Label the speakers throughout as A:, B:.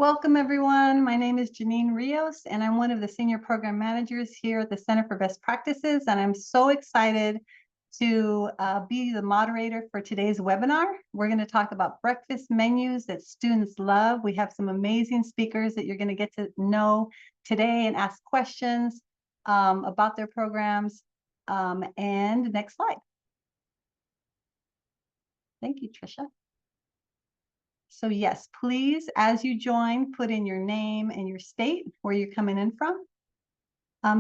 A: Welcome, everyone. My name is Janine Rios, and I'm one of the senior program managers here at the Center for Best Practices, and I'm so excited to be the moderator for today's webinar. We're going to talk about breakfast menus that students love. We have some amazing speakers that you're going to get to know today and ask questions about their programs. And next slide. Thank you, Tricia. So yes, please, as you join, put in your name and your state where you're coming in from.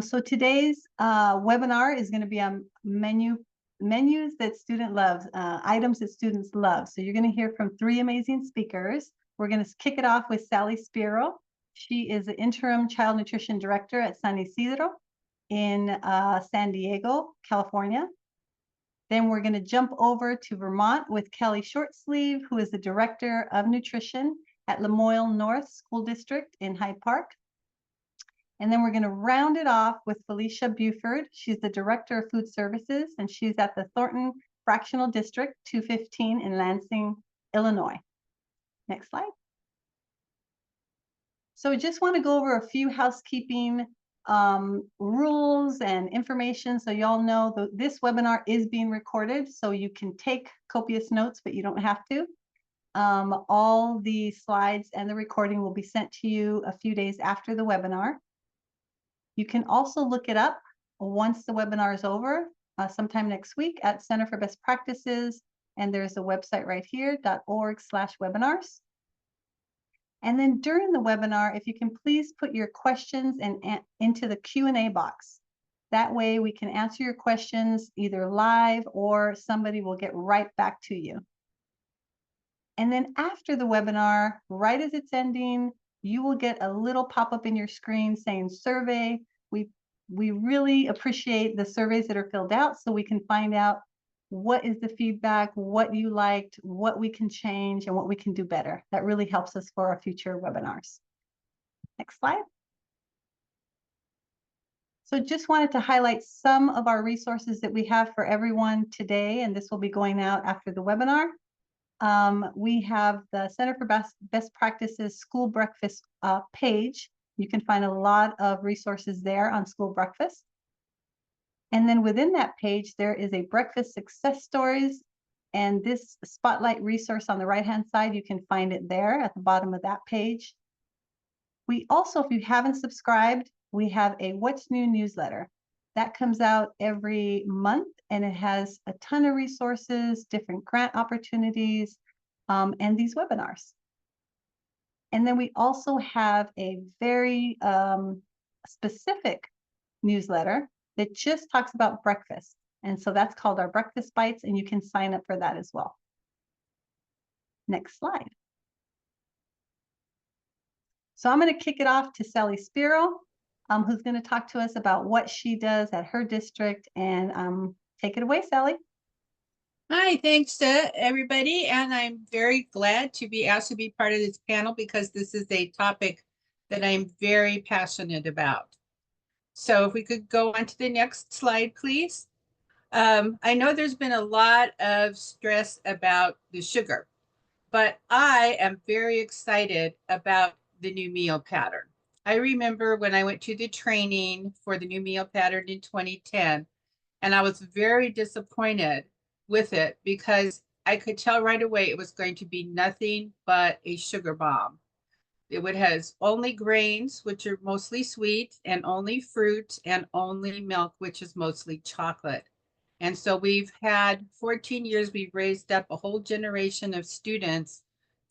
A: So today's webinar is going to be on menus that student loves, items that students love. So you're going to hear from three amazing speakers. We're going to kick it off with Sally Spiro. She is the interim child nutrition director at San Isidro in San Diego, California. Then we're going to jump over to Vermont with Kelly Shortsleeve, who is the Director of Nutrition at Lemoyle North School District in Hyde Park. And then we're going to round it off with Felicia Buford. She's the Director of Food Services, and she's at the Thornton Fractional District 215 in Lansing, Illinois. Next slide. So I just want to go over a few housekeeping rules and information so y'all know this webinar is being recorded, so you can take copious notes, but you don't have to. All the slides and the recording will be sent to you a few days after the webinar. You can also look it up once the webinar is over, sometime next week at Center for Best Practices, and there's a website right here, .org/webinars. And then during the webinar, if you can please put your questions into the Q&A box. That way we can answer your questions either live or somebody will get right back to you. And then after the webinar, right as it's ending, you will get a little pop-up in your screen saying survey. We really appreciate the surveys that are filled out so we can find out what is the feedback, what you liked, what we can change, and what we can do better. That really helps us for our future webinars. Next slide. So just wanted to highlight some of our resources that we have for everyone today, and this will be going out after the webinar. We have the Center for Best Practices School Breakfast page. You can find a lot of resources there on school breakfast. And then within that page, there is a breakfast success stories. And this spotlight resource on the right-hand side, you can find it there at the bottom of that page. We also, if you haven't subscribed, we have a What's New newsletter. That comes out every month, and it has a ton of resources, different grant opportunities, and these webinars. And then we also have a very specific newsletter that just talks about breakfast. And so that's called our Breakfast Bites, and you can sign up for that as well. Next slide. So I'm going to kick it off to Sally Spiro, who's going to talk to us about what she does at her district. And take it away, Sally.
B: Hi, thanks to everybody. And I'm very glad to be asked to be part of this panel because this is a topic that I'm very passionate about. So if we could go on to the next slide, please. I know there's been a lot of stress about the sugar, but I am very excited about the new meal pattern. I remember when I went to the training for the new meal pattern in 2010, and I was very disappointed with it because I could tell right away it was going to be nothing but a sugar bomb. It would has only grains, which are mostly sweet, and only fruit, and only milk, which is mostly chocolate. And so we've had 14 years, we've raised up a whole generation of students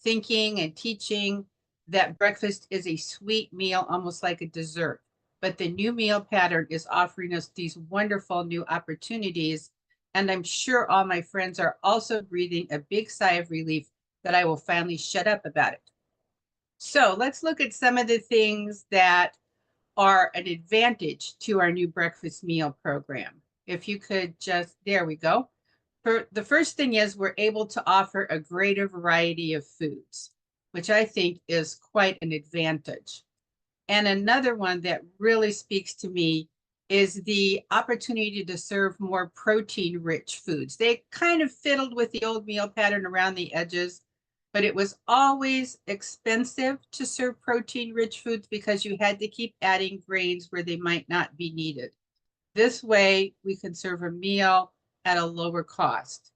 B: thinking and teaching that breakfast is a sweet meal, almost like a dessert. But the new meal pattern is offering us these wonderful new opportunities. And I'm sure all my friends are also breathing a big sigh of relief that I will finally shut up about it. So let's look at some of the things that are an advantage to our new breakfast meal program. If you could just, there we go. The first thing is we're able to offer a greater variety of foods, which I think is quite an advantage. And another one that really speaks to me is the opportunity to serve more protein-rich foods. They kind of fiddled with the old meal pattern around the edges, but it was always expensive to serve protein-rich foods because you had to keep adding grains where they might not be needed. This way, we can serve a meal at a lower cost.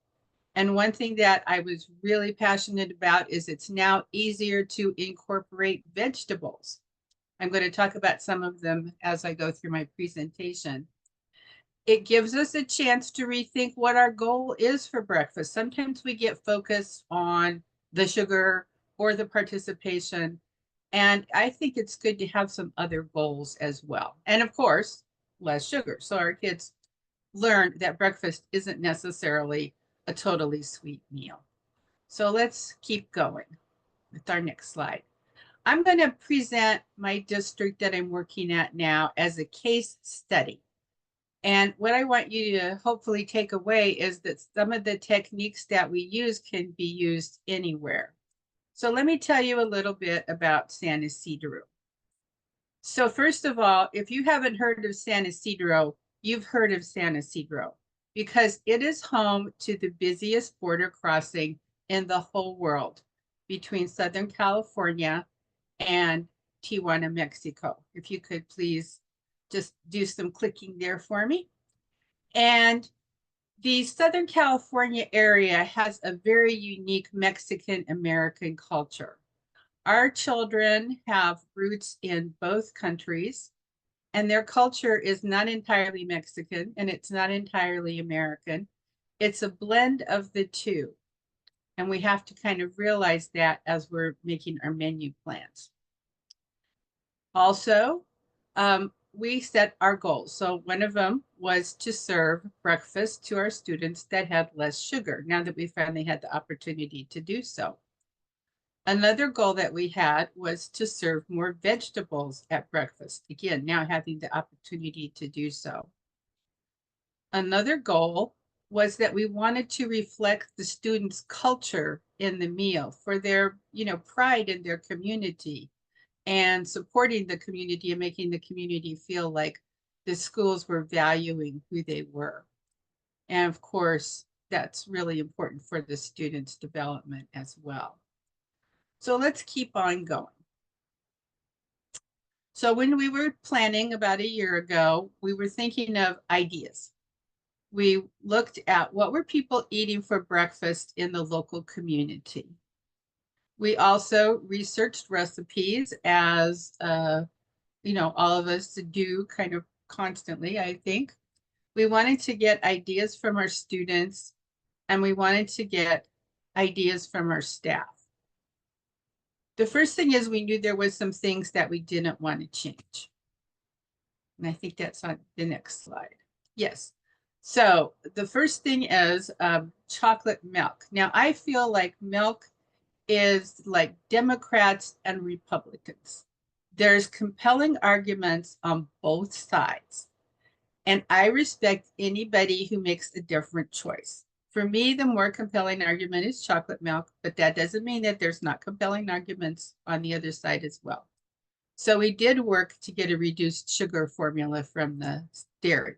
B: And one thing that I was really passionate about is it's now easier to incorporate vegetables. I'm going to talk about some of them as I go through my presentation. It gives us a chance to rethink what our goal is for breakfast. Sometimes we get focused on the sugar or the participation, and I think it's good to have some other goals as well. And of course, less sugar. So our kids learn that breakfast isn't necessarily a totally sweet meal. So let's keep going with our next slide. I'm going to present my district that I'm working at now as a case study. And what I want you to hopefully take away is that some of the techniques that we use can be used anywhere. So let me tell you a little bit about San Isidro. So first of all, if you haven't heard of San Isidro, you've heard of San Isidro because it is home to the busiest border crossing in the whole world between Southern California and Tijuana, Mexico. If you could please just do some clicking there for me. And the Southern California area has a very unique Mexican American culture. Our children have roots in both countries, and their culture is not entirely Mexican and it's not entirely American. It's a blend of the two. And we have to kind of realize that as we're making our menu plans. Also, we set our goals. So one of them was to serve breakfast to our students that had less sugar, now that we finally had the opportunity to do so. Another goal that we had was to serve more vegetables at breakfast. Again, now having the opportunity to do so. Another goal was that we wanted to reflect the students' culture in the meal for their, pride in their community and supporting the community and making the community feel like the schools were valuing who they were. And of course, that's really important for the students' development as well. So let's keep on going. So when we were planning about a year ago, we were thinking of ideas. We looked at what were people eating for breakfast in the local community. We also researched recipes as, all of us do kind of constantly, I think. We wanted to get ideas from our students and we wanted to get ideas from our staff. The first thing is we knew there was some things that we didn't want to change. And I think that's on the next slide. Yes. So the first thing is chocolate milk. Now I feel like milk is like Democrats and Republicans. There's compelling arguments on both sides. And I respect anybody who makes a different choice. For me, the more compelling argument is chocolate milk, but that doesn't mean that there's not compelling arguments on the other side as well. So we did work to get a reduced sugar formula from the dairy.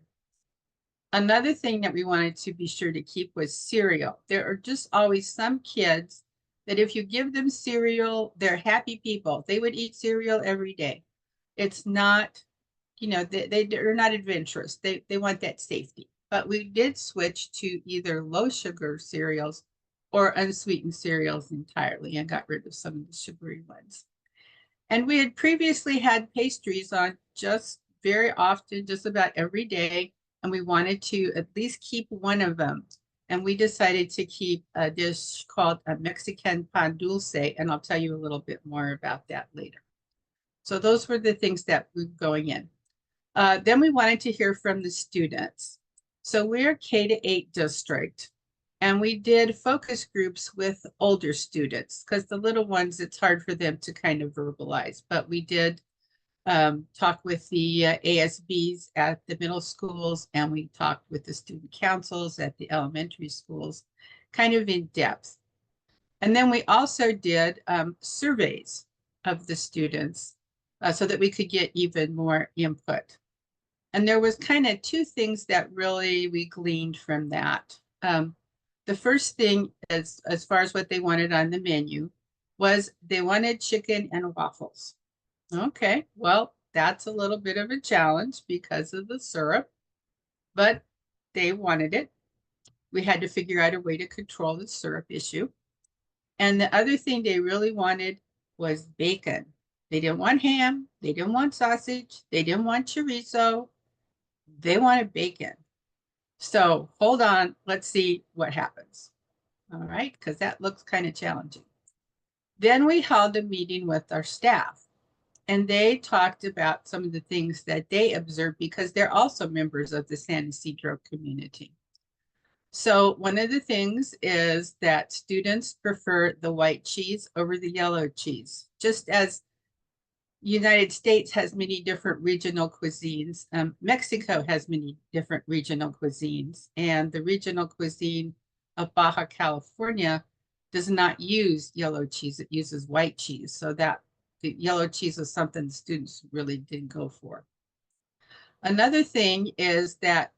B: Another thing that we wanted to be sure to keep was cereal. There are just always some kids that if you give them cereal, they're happy people. They would eat cereal every day. It's not, they're not adventurous. They want that safety. But we did switch to either low sugar cereals or unsweetened cereals entirely and got rid of some of the sugary ones. And we had previously had pastries on just very often, just about every day. And we wanted to at least keep one of them. And we decided to keep a dish called a Mexican pan dulce. And I'll tell you a little bit more about that later. So those were the things that were going in. Then we wanted to hear from the students. So we're K-8 district, and we did focus groups with older students because the little ones, it's hard for them to kind of verbalize, but we did talk with the ASBs at the middle schools, and we talked with the student councils at the elementary schools, kind of in depth. And then we also did surveys of the students so that we could get even more input. And there was kind of two things that really we gleaned from that. The first thing as far as what they wanted on the menu was they wanted chicken and waffles. Okay, well, that's a little bit of a challenge because of the syrup, but they wanted it. We had to figure out a way to control the syrup issue. And the other thing they really wanted was bacon. They didn't want ham. They didn't want sausage. They didn't want chorizo. They wanted bacon. So hold on. Let's see what happens. All right, because that looks kind of challenging. Then we held a meeting with our staff, and they talked about some of the things that they observed because they're also members of the San Ysidro community. So one of the things is that students prefer the white cheese over the yellow cheese, just as United States has many different regional cuisines. Mexico has many different regional cuisines, and the regional cuisine of Baja California does not use yellow cheese. It uses white cheese. So that the yellow cheese is something the students really didn't go for. Another thing is that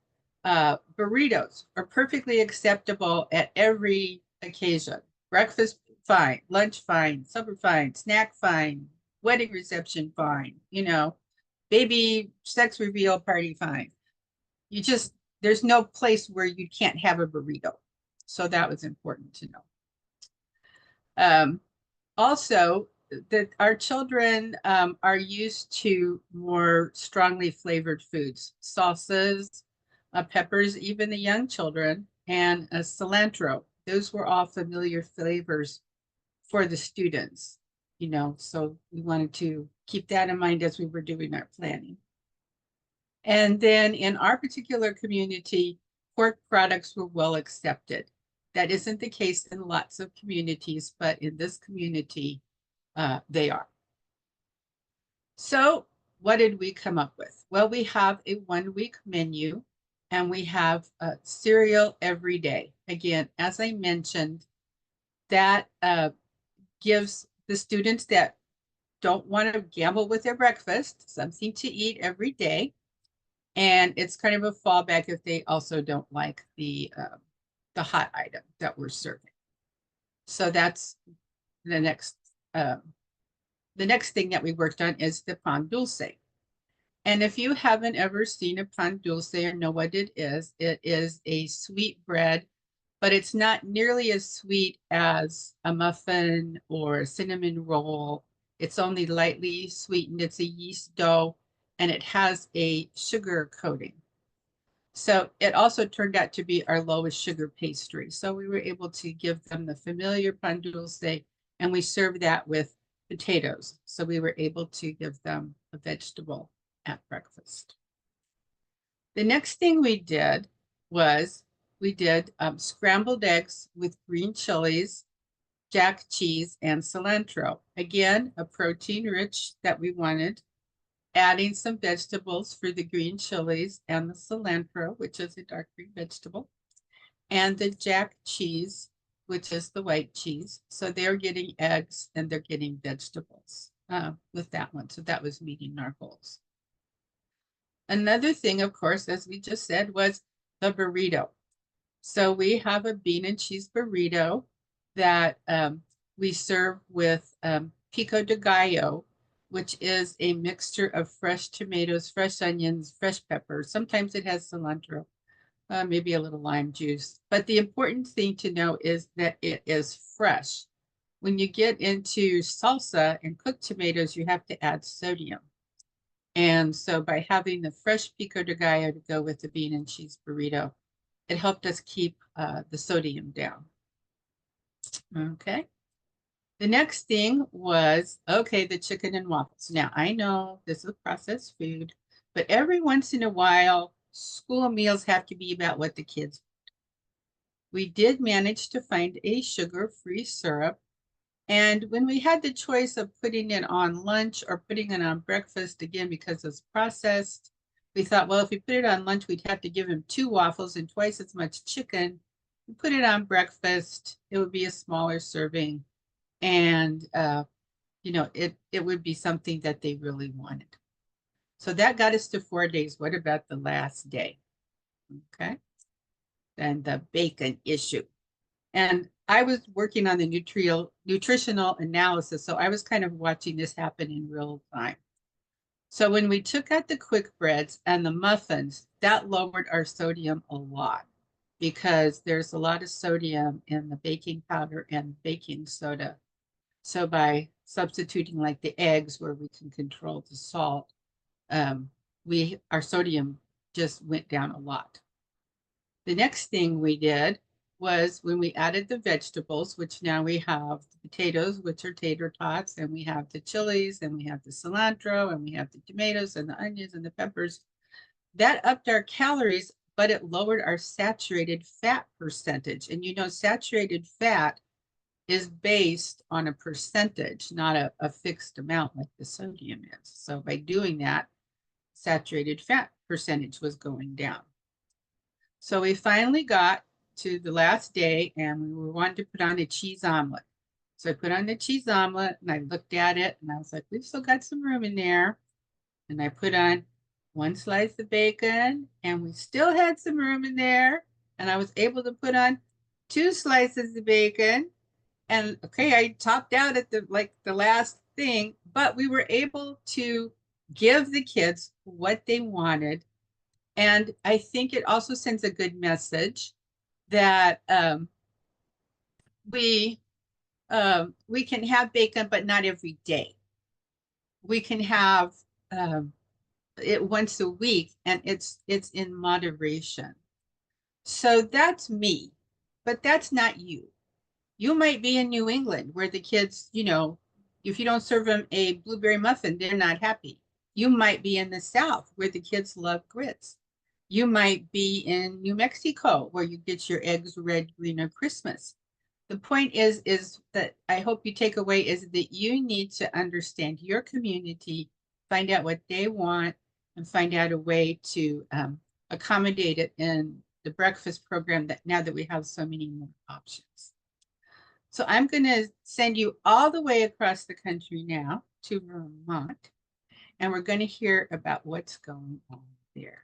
B: burritos are perfectly acceptable at every occasion. Breakfast, fine. Lunch, fine. Supper, fine. Snack, fine. Wedding reception, fine. You know, baby sex reveal party, fine. You just, there's no place where you can't have a burrito. So that was important to know. Also, that our children are used to more strongly flavored foods, salsas, peppers, even the young children, and cilantro. Those were all familiar flavors for the students, you know, so we wanted to keep that in mind as we were doing our planning. And then in our particular community, pork products were well accepted. That isn't the case in lots of communities, but in this community, they are. So what did we come up with? Well, we have a 1-week menu and we have cereal every day. Again, as I mentioned, that gives the students that don't want to gamble with their breakfast something to eat every day. And it's kind of a fallback if they also don't like the hot item that we're serving. So that's the next thing that we worked on is the pan dulce. And if you haven't ever seen a pan dulce or know what it is a sweet bread, but it's not nearly as sweet as a muffin or a cinnamon roll. It's only lightly sweetened. It's a yeast dough, and it has a sugar coating. So it also turned out to be our lowest sugar pastry. So we were able to give them the familiar pan dulce, and we served that with potatoes. So we were able to give them a vegetable at breakfast. The next thing we did was we did scrambled eggs with green chilies, jack cheese, and cilantro. Again, a protein rich that we wanted, adding some vegetables for the green chilies and the cilantro, which is a dark green vegetable, and the jack cheese, which is the white cheese. So they're getting eggs and they're getting vegetables with that one. So that was meeting our goals. Another thing, of course, as we just said, was the burrito. So we have a bean and cheese burrito that we serve with pico de gallo, which is a mixture of fresh tomatoes, fresh onions, fresh peppers. Sometimes it has cilantro, maybe a little lime juice. But the important thing to know is that it is fresh. When you get into salsa and cooked tomatoes, you have to add sodium. And so by having the fresh pico de gallo to go with the bean and cheese burrito, it helped us keep the sodium down. Okay. The next thing was, okay, the chicken and waffles. Now, I know this is processed food, but every once in a while, school meals have to be about what the kids want. We did manage to find a sugar-free syrup. And when we had the choice of putting it on lunch or putting it on breakfast, again, because it's processed, we thought, well, if we put it on lunch, we'd have to give him 2 waffles and twice as much chicken. We put it on breakfast, it would be a smaller serving. And, you know, it would be something that they really wanted. So that got us to 4 days. What about the last day? Okay. Then the bacon issue. And I was working on the nutritional analysis, so I was kind of watching this happen in real time. So when we took out the quick breads and the muffins, that lowered our sodium a lot because there's a lot of sodium in the baking powder and baking soda. So by substituting like the eggs where we can control the salt, our sodium just went down a lot. The next thing we did was when we added the vegetables, which now we have the potatoes, which are tater tots, and we have the chilies, and we have the cilantro, and we have the tomatoes and the onions and the peppers. That upped our calories, but it lowered our saturated fat percentage. And you know, saturated fat is based on a percentage, not a fixed amount like the sodium is. So by doing that, saturated fat percentage was going down. So we finally got to the last day and we wanted to put on a cheese omelet. So I put on the cheese omelet and I looked at it and I was like, we've still got some room in there. And I put on one slice of bacon and we still had some room in there. And I was able to put on 2 slices of bacon. And okay, I topped out at the last thing, but we were able to give the kids what they wanted. And I think it also sends a good message that we can have bacon, but not every day. We can have it once a week, and it's in moderation. So that's me, but that's not you. You might be in New England where the kids, you know, if you don't serve them a blueberry muffin, they're not happy. You might be in the South where the kids love grits. You might be in New Mexico where you get your eggs red, green, or Christmas. The point is that I hope you take away is that you need to understand your community, find out what they want, and find out a way to accommodate it in the breakfast program that now that we have so many more options. So I'm going to send you all the way across the country now to Vermont, and we're going to hear about what's going on there.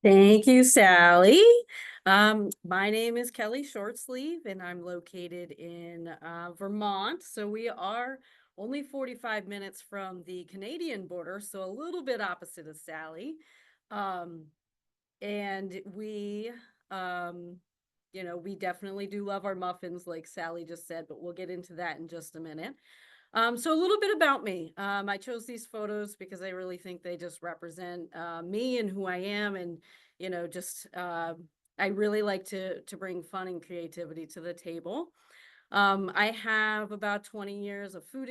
C: Thank you, Sally. My name is Kelly Shortsleeve, and I'm located in Vermont. So we are only 45 minutes from the Canadian border, so a little bit opposite of Sally. And we, we definitely do love our muffins, like Sally just said, but we'll get into that in just a minute. So a little bit about me. I chose these photos because I really think they just represent me and who I am. And, I really like to bring fun and creativity to the table. I have about 20 years of food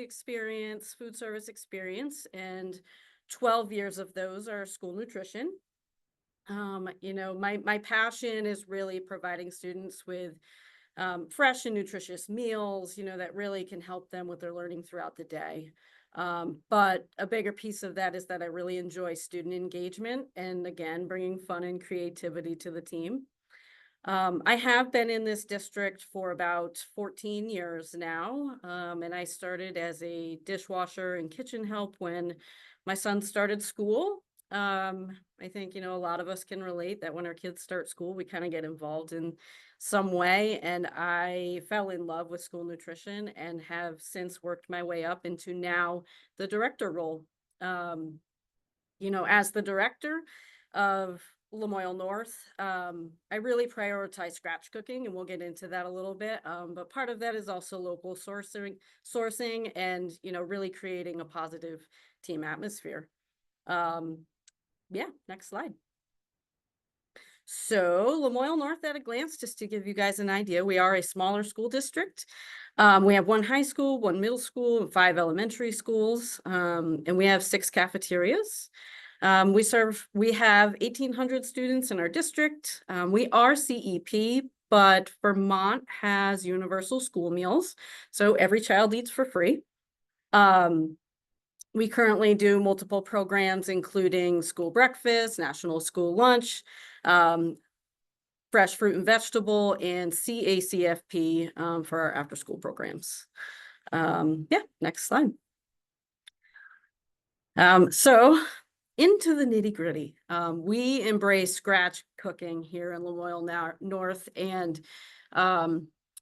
C: service experience, and 12 years of those are school nutrition. My passion is really providing students with fresh and nutritious meals, that really can help them with their learning throughout the day. But a bigger piece of that is that I really enjoy student engagement and, again, bringing fun and creativity to the team. I have been in this district for about 14 years now, and I started as a dishwasher and kitchen help when my son started school. I think, a lot of us can relate that when our kids start school, we kind of get involved in some way. And I fell in love with school nutrition and have since worked my way up into now the director role. As the director of Lamoille North, I really prioritize scratch cooking, and we'll get into that a little bit. But part of that is also local sourcing and, really creating a positive team atmosphere. Yeah, next slide. So Lamoille North at a glance, just to give you guys an idea, we are a smaller school district. We have 1 high school, 1 middle school, and 5 elementary schools, and we have 6 cafeterias. We have 1,800 students in our district. We are CEP, but Vermont has universal school meals, so every child eats for free. We currently do multiple programs, including school breakfast, national school lunch, fresh fruit and vegetable, and CACFP for our after-school programs. Yeah, next slide. So into the nitty gritty. We embrace scratch cooking here in Lamoille North, and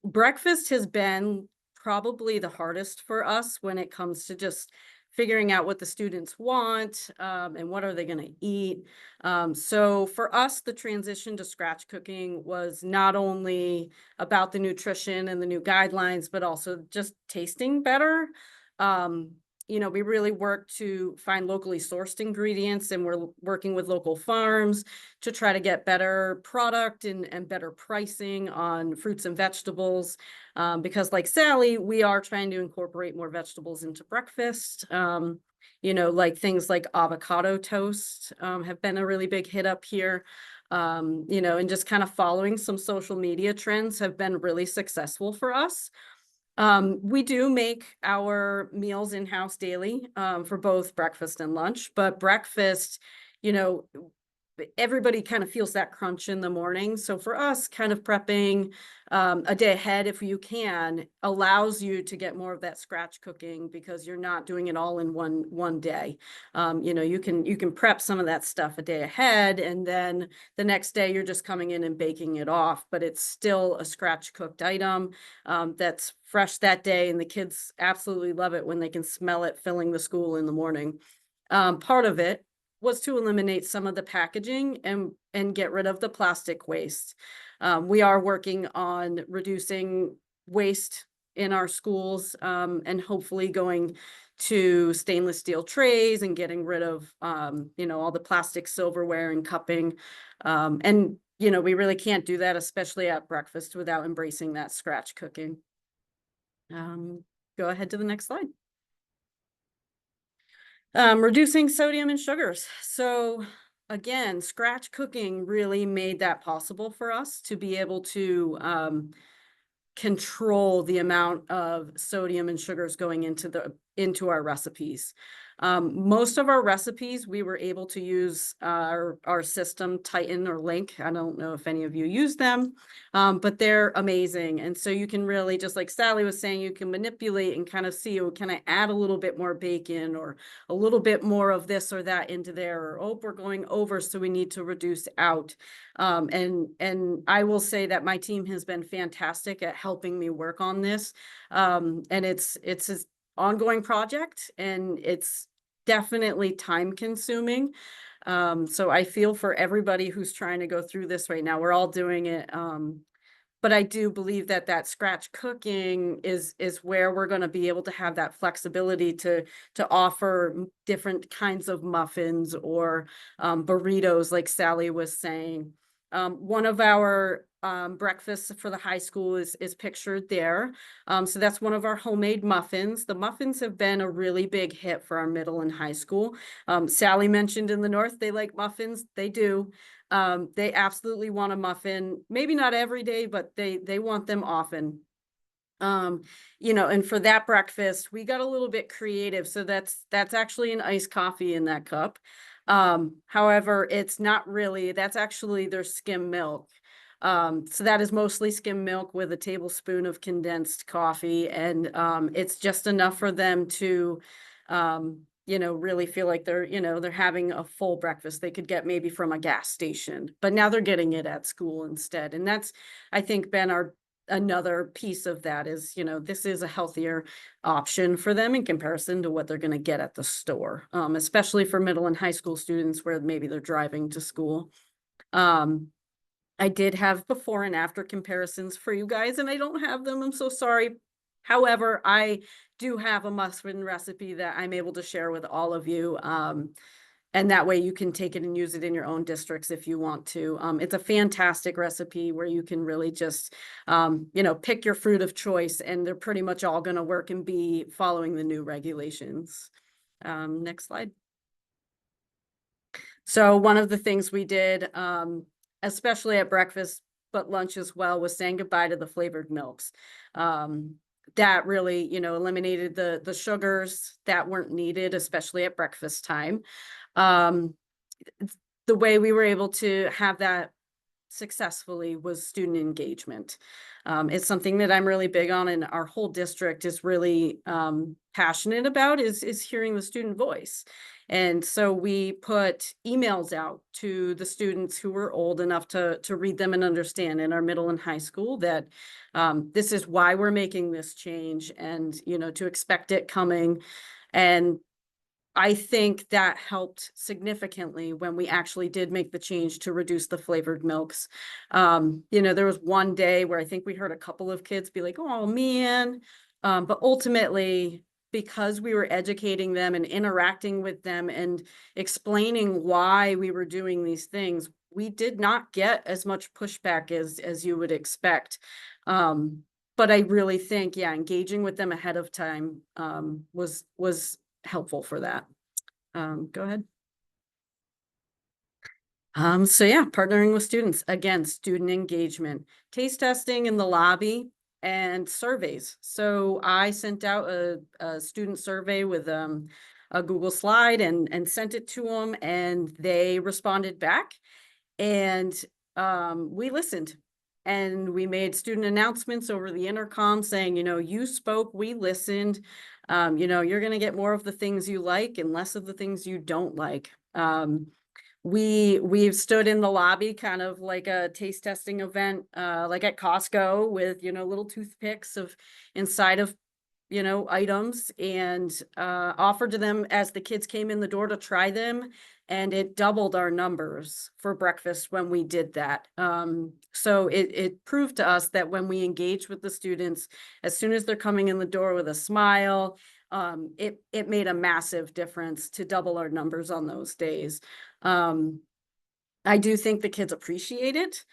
C: breakfast has been probably the hardest for us when it comes to just figuring out what the students want, and what are they going to eat. So for us, the transition to scratch cooking was not only about the nutrition and the new guidelines, but also just tasting better. We really work to find locally sourced ingredients, and we're working with local farms to try to get better product and better pricing on fruits and vegetables. Because like Sally, we are trying to incorporate more vegetables into breakfast. Like things like avocado toast have been a really big hit up here. And just kind of following some social media trends have been really successful for us. We do make our meals in-house daily, for both breakfast and lunch, but breakfast, you know, everybody kind of feels that crunch in the morning. So for us, kind of prepping a day ahead, if you can, allows you to get more of that scratch cooking because you're not doing it all in one day. You can prep some of that stuff a day ahead, and then the next day you're just coming in and baking it off, but it's still a scratch cooked item that's fresh that day, and the kids absolutely love it when they can smell it filling the school in the morning. Part of it was to eliminate some of the packaging and get rid of the plastic waste. We are working on reducing waste in our schools, and hopefully going to stainless steel trays and getting rid of, all the plastic silverware and cupping. We really can't do that, especially at breakfast, without embracing that scratch cooking. Go ahead to the next slide. Reducing sodium and sugars. So again, scratch cooking really made that possible for us to be able to control the amount of sodium and sugars going into our recipes. Most of our recipes, we were able to use our system, Titan or Link. I don't know if any of you use them, but they're amazing. And so you can really, just like Sally was saying, you can manipulate and kind of see, can I add a little bit more bacon or a little bit more of this or that into there, or, oh, we're going over, so we need to reduce out. And I will say that my team has been fantastic at helping me work on this. And it's an ongoing project, and it's definitely time consuming. So I feel for everybody who's trying to go through this right now. We're all doing it. But I do believe that scratch cooking is where we're going to be able to have that flexibility to offer different kinds of muffins or burritos, like Sally was saying. One of our breakfasts for the high school is pictured there. So that's one of our homemade muffins. The muffins have been a really big hit for our middle and high school. Sally mentioned in the North, they like muffins. They do. They absolutely want a muffin, maybe not every day, but they want them often. And for that breakfast, we got a little bit creative. So that's actually an iced coffee in that cup. However, it's not really, that's actually their skim milk. So that is mostly skim milk with a tablespoon of condensed coffee. And it's just enough for them to, really feel like they're having a full breakfast they could get maybe from a gas station, but now they're getting it at school instead. And that's, I think, been another piece of that is, this is a healthier option for them in comparison to what they're going to get at the store, especially for middle and high school students where maybe they're driving to school. I did have before and after comparisons for you guys, and I don't have them. I'm so sorry. However, I do have a muffin recipe that I'm able to share with all of you. And that way you can take it and use it in your own districts if you want to. It's a fantastic recipe where you can really just, pick your fruit of choice, and they're pretty much all going to work and be following the new regulations. Next slide. So one of the things we did, especially at breakfast, but lunch as well, was saying goodbye to the flavored milks. That really, eliminated the sugars that weren't needed, especially at breakfast time. The way we were able to have that successfully was student engagement. It's something that I'm really big on, and our whole district is really passionate about is hearing the student voice. And so we put emails out to the students who were old enough to read them and understand in our middle and high school that this is why we're making this change, and, you know, to expect it coming. And I think that helped significantly when we actually did make the change to reduce the flavored milks. You know, there was one day where I think we heard a couple of kids be like, oh man. But ultimately, because we were educating them and interacting with them and explaining why we were doing these things, we did not get as much pushback as you would expect. But I really think, yeah, engaging with them ahead of time was helpful for that. Go ahead. So yeah, partnering with students, again, student engagement, taste testing in the lobby, and surveys. So I sent out a student survey with a Google slide and sent it to them, and they responded back, and we listened. And we made student announcements over the intercom saying, you know, you spoke, we listened. You know, you're going to get more of the things you like and less of the things you don't like. We've stood in the lobby, kind of like a taste testing event, like at Costco, with, you know, little toothpicks of inside of, you know, items, and offered to them as the kids came in the door to try them. And it doubled our numbers for breakfast when we did that. So it proved to us that when we engage with the students, as soon as they're coming in the door with a smile, it made a massive difference to double our numbers on those days. I do think the kids appreciate it.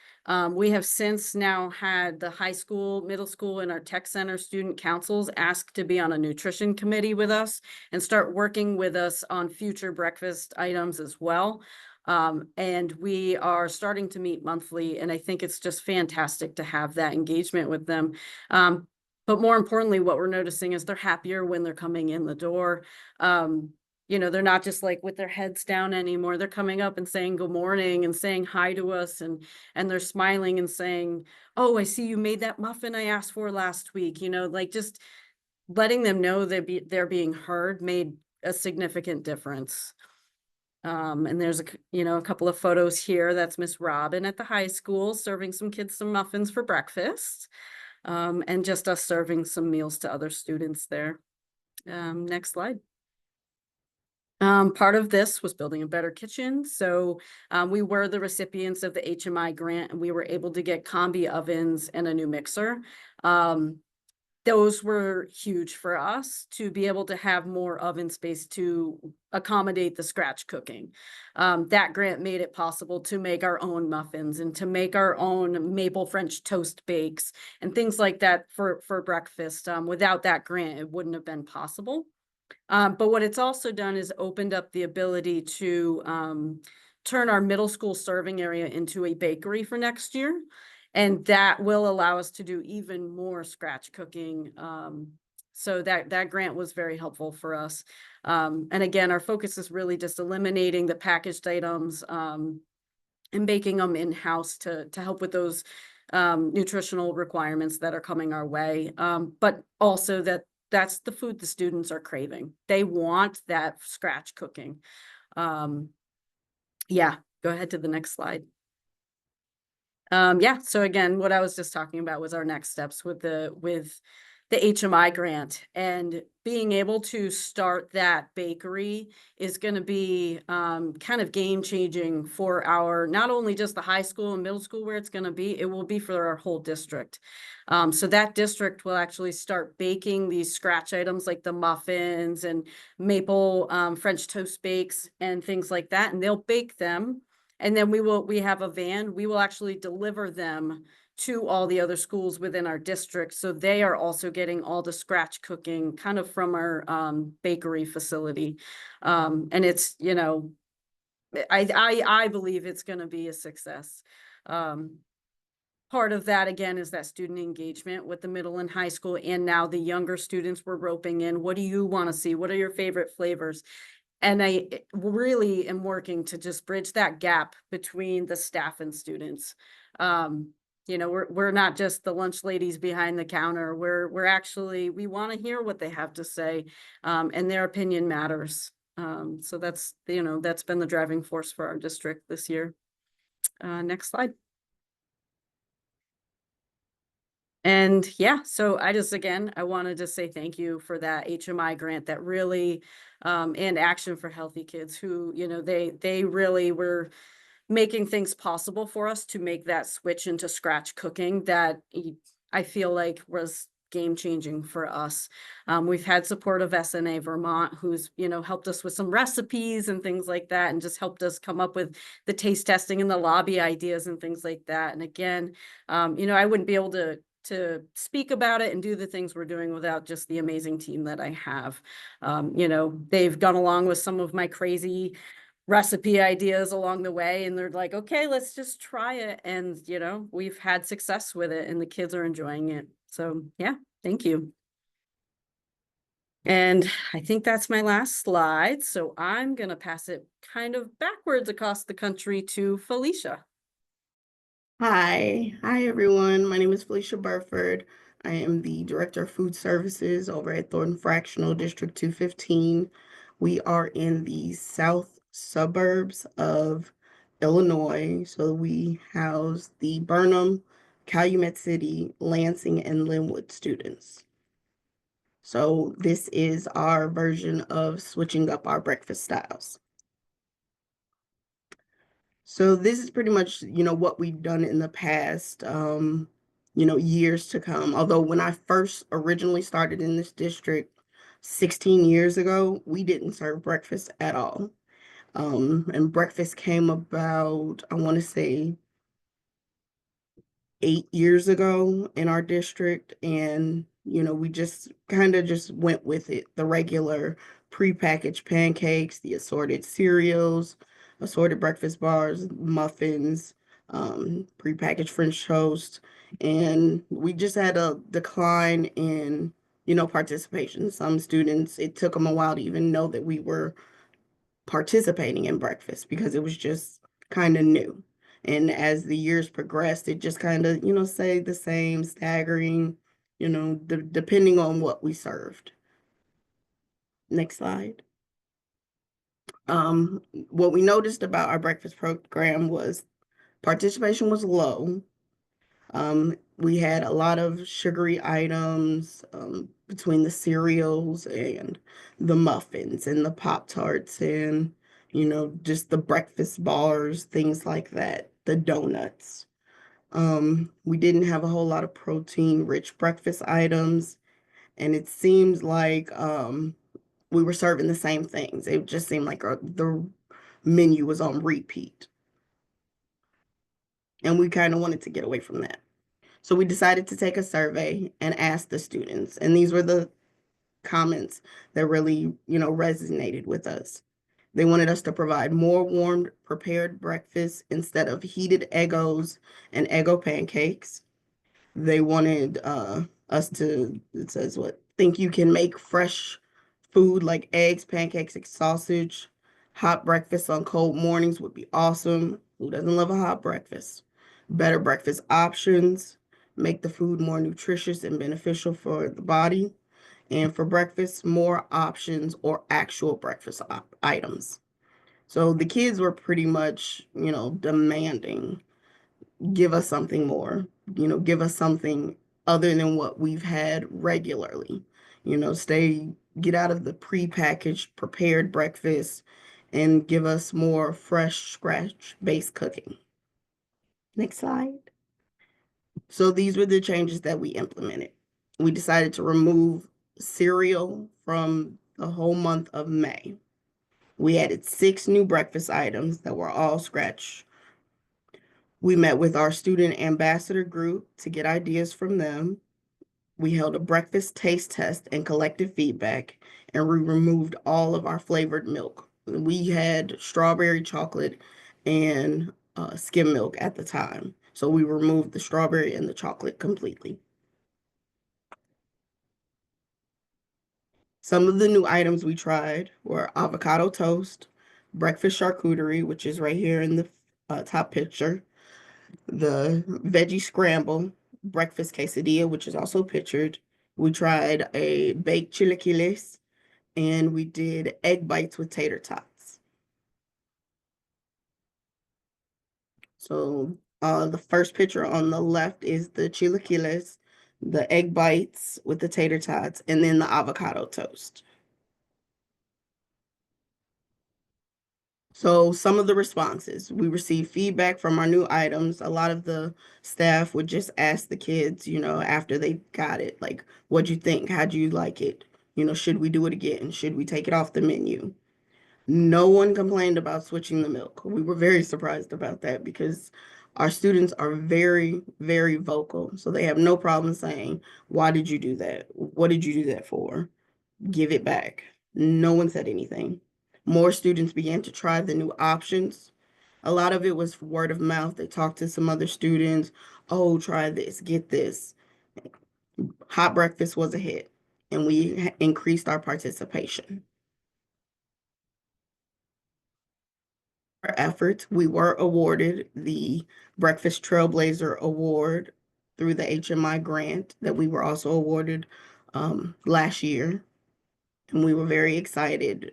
C: We have since now had the high school, middle school, and our tech center student councils ask to be on a nutrition committee with us and start working with us on future breakfast items as well. And we are starting to meet monthly, and I think it's just fantastic to have that engagement with them. But more importantly, what we're noticing is they're happier when they're coming in the door. You know, they're not just like with their heads down anymore. They're coming up and saying good morning and saying hi to us, and they're smiling and saying, oh, I see you made that muffin I asked for last week. You know, like just letting them know that they're being heard made a significant difference. And there's you know, a couple of photos here. That's Miss Robin at the high school serving some kids some muffins for breakfast. And just us serving some meals to other students there. Next slide. Part of this was building a better kitchen. So we were the recipients of the HMI grant, and we were able to get combi ovens and a new mixer. Those were huge for us to be able to have more oven space to accommodate the scratch cooking. That grant made it possible to make our own muffins and to make our own maple French toast bakes and things like that for breakfast. Without that grant, it wouldn't have been possible. But what it's also done is opened up the ability to turn our middle school serving area into a bakery for next year. And that will allow us to do even more scratch cooking. So that grant was very helpful for us. And again, our focus is really just eliminating the packaged items and baking them in-house to help with those nutritional requirements that are coming our way. But also that's the food the students are craving. They want that scratch cooking. Yeah, go ahead to the next slide. Yeah, so again, what I was just talking about was our next steps with the HMI grant, and being able to start that bakery is going to be kind of game changing for our, not only just the high school and middle school where it's going to be, it will be for our whole district. So that district will actually start baking these scratch items like the muffins and maple French toast bakes and things like that, and they'll bake them. And then we have a van, we will actually deliver them to all the other schools within our district. So they are also getting all the scratch cooking kind of from our bakery facility. And it's, you know, I believe it's going to be a success. Part of that, again, is that student engagement with the middle and high school, and now the younger students we're roping in. What do you want to see? What are your favorite flavors? And I really am working to just bridge that gap between the staff and students. You know, we're not just the lunch ladies behind the counter. We're actually, we want to hear what they have to say, and their opinion matters. So that's, that's been the driving force for our district this year. Next slide. And yeah, so I wanted to say thank you for that HMI grant that really, and Action for Healthy Kids, who, they really were making things possible for us to make that switch into scratch cooking that I feel like was game changing for us. We've had support of SNA Vermont, who's, helped us with some recipes and things like that, and just helped us come up with the taste testing and the lobby ideas and things like that. And again, I wouldn't be able to speak about it and do the things we're doing without just the amazing team that I have. They've gone along with some of my crazy recipe ideas along the way, and they're like, okay, let's just try it. And, we've had success with it and the kids are enjoying it. So yeah, thank you. And I think that's my last slide. So I'm going to pass it kind of backwards across the country to Felicia.
D: Hi everyone. My name is Felicia Burford. I am the Director of Food Services over at Thornton Fractional District 215. We are in the south suburbs of Illinois. So we house the Burnham, Calumet City, Lansing, and Linwood students. So this is our version of switching up our breakfast styles. So this is pretty much, what we've done in the past, years to come. Although when I first originally started in this district 16 years ago, we didn't serve breakfast at all. And breakfast came about, I want to say, 8 years ago in our district. And, we just kind of just went with it. The regular prepackaged pancakes, the assorted cereals, assorted breakfast bars, muffins, prepackaged French toast. And we just had a decline in, participation. Some students, it took them a while to even know that we were participating in breakfast because it was just kind of new. And as the years progressed, it just kind of, stayed the same, staggering, depending on what we served. Next slide. What we noticed about our breakfast program was participation was low. We had a lot of sugary items between the cereals and the muffins and the Pop-Tarts and, just the breakfast bars, things like that, the donuts. We didn't have a whole lot of protein-rich breakfast items, and it seems like we were serving the same things. It just seemed like the menu was on repeat. And we kind of wanted to get away from that. So we decided to take a survey and ask the students, and these were the comments that really, resonated with us. They wanted us to provide more warmed, prepared breakfast instead of heated Eggos and Eggo pancakes. They wanted us to, it says what, think you can make fresh food like eggs, pancakes, and sausage. Hot breakfast on cold mornings would be awesome. Who doesn't love a hot breakfast? Better breakfast options. Make the food more nutritious and beneficial for the body. And for breakfast, more options or actual breakfast items. So the kids were pretty much, demanding, give us something more, give us something other than what we've had regularly, get out of the prepackaged, prepared breakfast and give us more fresh, scratch-based cooking. Next slide. So these were the changes that we implemented. We decided to remove cereal from the whole month of May. We added 6 new breakfast items that were all scratch. We met with our student ambassador group to get ideas from them. We held a breakfast taste test and collected feedback, and we removed all of our flavored milk. We had strawberry chocolate and skim milk at the time. So we removed the strawberry and the chocolate completely. Some of the new items we tried were avocado toast, breakfast charcuterie, which is right here in the top picture, the veggie scramble, breakfast quesadilla, which is also pictured. We tried a baked chilaquiles, and we did egg bites with tater tots. So the first picture on the left is the chilaquiles, the egg bites with the tater tots, and then the avocado toast. So some of the responses, we received feedback from our new items. A lot of the staff would just ask the kids, after they got it, like, what'd you think? How'd you like it? Should we do it again? Should we take it off the menu? No one complained about switching the milk. We were very surprised about that because our students are very, very vocal. So they have no problem saying, why did you do that? What did you do that for? Give it back. No one said anything. More students began to try the new options. A lot of it was word of mouth. They talked to some other students. Oh, try this, get this. Hot breakfast was a hit, and we increased our participation. Our efforts, we were awarded the Breakfast Trailblazer Award through the HMI grant that we were also awarded last year. And we were very excited.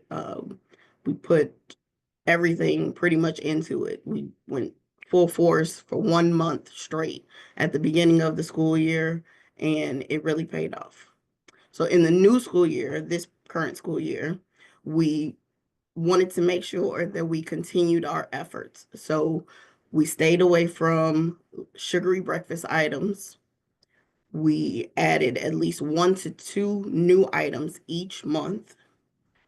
D: We put everything pretty much into it. We went full force for 1 month straight at the beginning of the school year, and it really paid off. So in the new school year, this current school year, we wanted to make sure that we continued our efforts. So we stayed away from sugary breakfast items. We added at least 1 to 2 new items each month.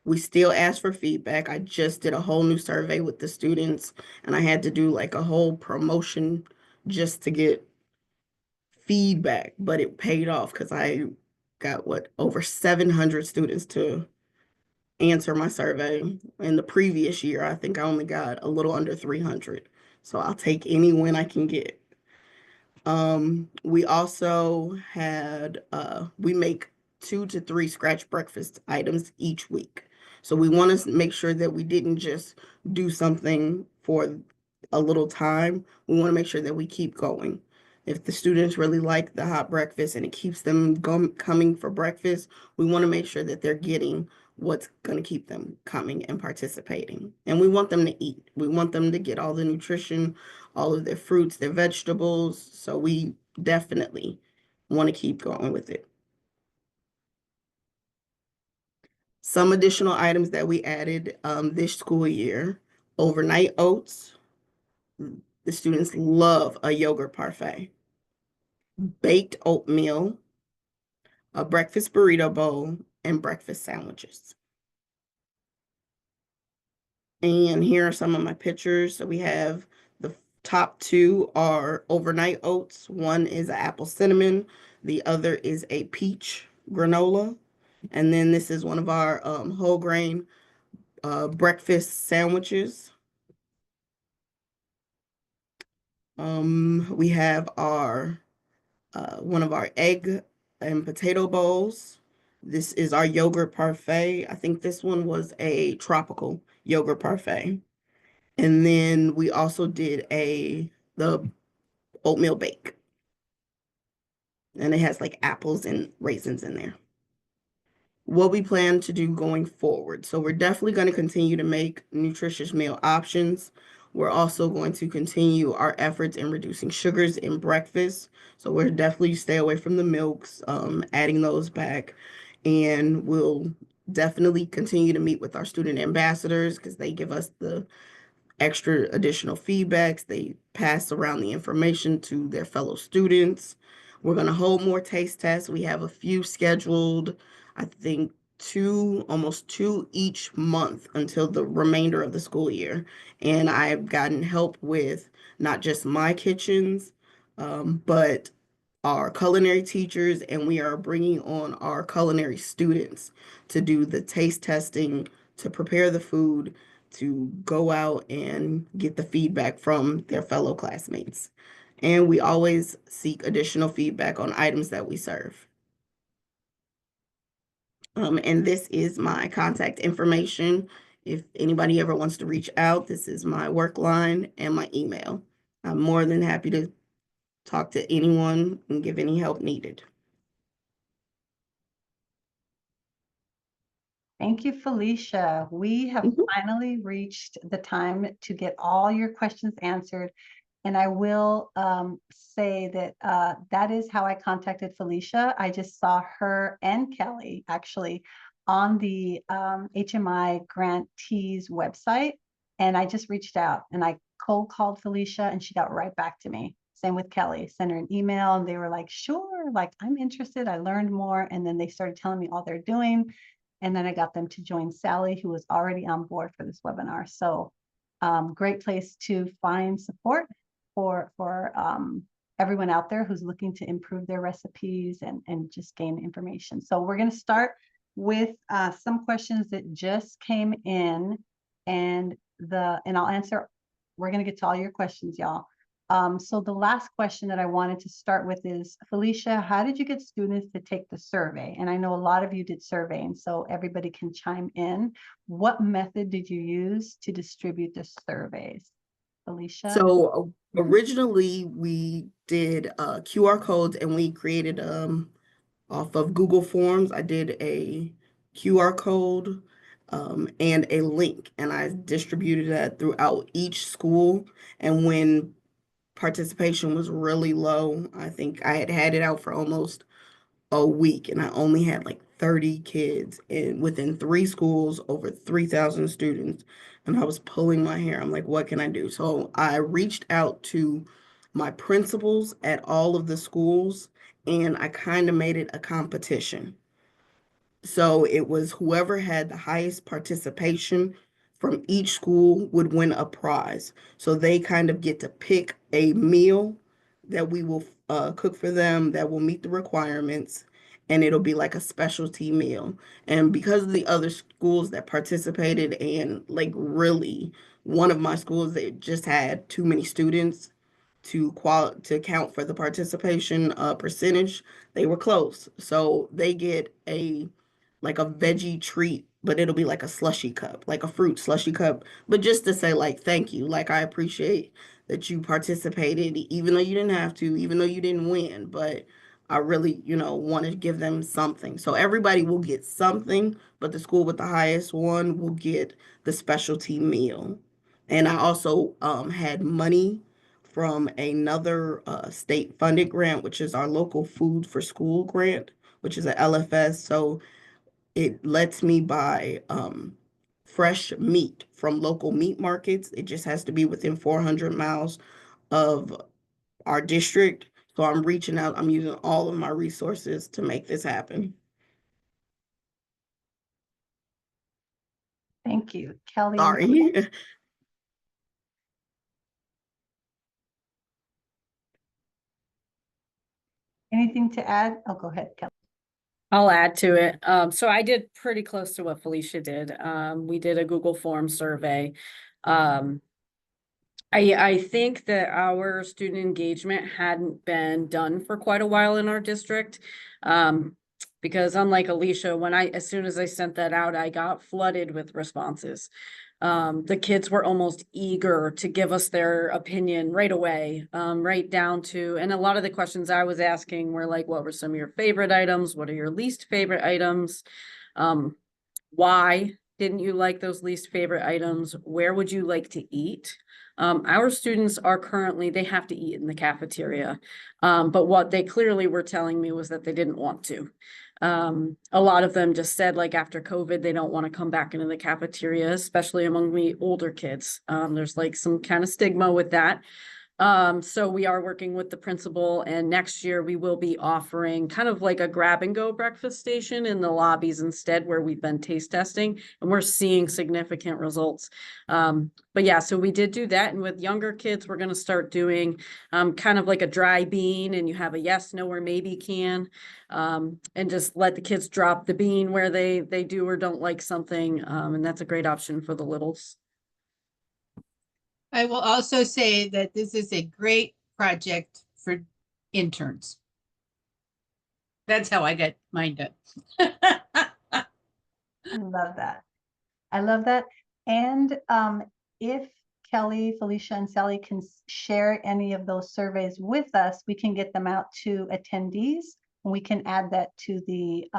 D: We still ask for feedback. I just did a whole new survey with the students, and I had to do like a whole promotion just to get feedback, but it paid off because I got over 700 students to answer my survey. In the previous year, I think I only got a little under 300. So I'll take any win I can get. We also had, we make 2 to 3 scratch breakfast items each week. So we want to make sure that we didn't just do something for a little time. We want to make sure that we keep going. If the students really like the hot breakfast and it keeps them coming for breakfast, we want to make sure that they're getting what's going to keep them coming and participating. And we want them to eat. We want them to get all the nutrition, all of their fruits, their vegetables. So we definitely want to keep going with it. Some additional items that we added this school year: overnight oats. The students love a yogurt parfait. Baked oatmeal, a breakfast burrito bowl, and breakfast sandwiches. And here are some of my pictures. So we have the top 2 are overnight oats. One is an apple cinnamon. The other is a peach granola. And then this is one of our whole grain breakfast sandwiches. We have our one of our egg and potato bowls. This is our yogurt parfait. I think this one was a tropical yogurt parfait. And then we also did the oatmeal bake. And it has like apples and raisins in there. What we plan to do going forward. So we're definitely going to continue to make nutritious meal options. We're also going to continue our efforts in reducing sugars in breakfast. So we're definitely stay away from the milks, adding those back. And we'll definitely continue to meet with our student ambassadors because they give us the extra additional feedbacks. They pass around the information to their fellow students. We're going to hold more taste tests. We have a few scheduled, I think almost two each month until the remainder of the school year. And I've gotten help with not just my kitchens, but our culinary teachers, and we are bringing on our culinary students to do the taste testing, to prepare the food, to go out and get the feedback from their fellow classmates. And we always seek additional feedback on items that we serve. And this is my contact information. If anybody ever wants to reach out, this is my work line and my email. I'm more than happy to talk to anyone and give any help needed.
A: Thank you, Felicia. We have
D: Mhm.
A: finally reached the time to get all your questions answered. And I will say that that is how I contacted Felicia. I just saw her and Kelly actually on the HMI grantees website. And I just reached out and I cold called Felicia and she got right back to me. Same with Kelly, sent her an email and they were like, sure, like I'm interested. I learned more. And then they started telling me all they're doing. And then I got them to join Sally, who was already on board for this webinar. So great place to find support for everyone out there who's looking to improve their recipes and just gain information. So we're going to start with some questions that just came in and I'll answer. We're going to get to all your questions, y'all. So the last question that I wanted to start with is, Felicia, how did you get students to take the survey? And I know a lot of you did surveying, so everybody can chime in. What method did you use to distribute the surveys? Felicia?
D: So originally we did QR codes and we created off of Google Forms. I did a QR code and a link, and I distributed that throughout each school. And when participation was really low, I think I had it out for almost a week, and I only had like 30 kids in within 3 schools, over 3,000 students. And I was pulling my hair. I'm like, what can I do? So I reached out to my principals at all of the schools, and I kind of made it a competition. So it was whoever had the highest participation from each school would win a prize. So they kind of get to pick a meal that we will cook for them that will meet the requirements, and it'll be like a specialty meal. And because of the other schools that participated, and like really one of my schools that just had too many students to count for the participation percentage, they were close. So they get a veggie treat, but it'll be like a slushy cup, like a fruit slushy cup, but just to say like thank you, like I appreciate that you participated, even though you didn't have to, even though you didn't win, but I really, want to give them something. So everybody will get something, but the school with the highest one will get the specialty meal. And I also had money from another state funded grant, which is our local food for school grant, which is an LFS. So it lets me buy fresh meat from local meat markets. It just has to be within 400 miles of our district. So I'm reaching out, I'm using all of my resources to make this happen.
A: Thank you, Kelly.
D: Sorry.
A: Anything to add? Oh, go ahead, Kelly.
C: I'll add to it. So I did pretty close to what Felicia did. We did a Google form survey. I think that our student engagement hadn't been done for quite a while in our district. Because unlike Alicia, as soon as I sent that out, I got flooded with responses. The kids were almost eager to give us their opinion right away, right down to, and a lot of the questions I was asking were like, what were some of your favorite items? What are your least favorite items? Why didn't you like those least favorite items? Where would you like to eat? Our students are currently, they have to eat in the cafeteria. But what they clearly were telling me was that they didn't want to. A lot of them just said like after COVID, they don't want to come back into the cafeteria, especially among the older kids. There's like some kind of stigma with that. So we are working with the principal, and next year we will be offering kind of like a grab and go breakfast station in the lobbies instead, where we've been taste testing and we're seeing significant results. But yeah, so we did do that. And with younger kids, we're going to start doing kind of like a dry bean, and you have a yes, no, or maybe can, and just let the kids drop the bean where they do or don't like something. And that's a great option for the littles.
B: I will also say that this is a great project for interns. That's how I got mine done.
A: I love that. I love that. And if Kelly, Felicia, and Sally can share any of those surveys with us, we can get them out to attendees We can add that to the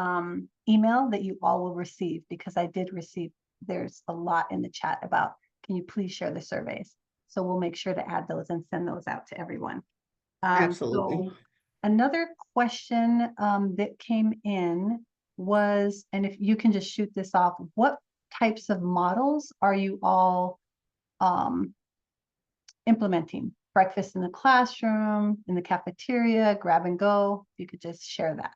A: email that you all will receive, because I did receive, there's a lot in the chat about, can you please share the surveys? So we'll make sure to add those and send those out to everyone.
D: Absolutely.
A: So another question that came in was, and if you can just shoot this off, what types of models are you all implementing? Breakfast in the classroom, in the cafeteria, grab and go? If you could just share that.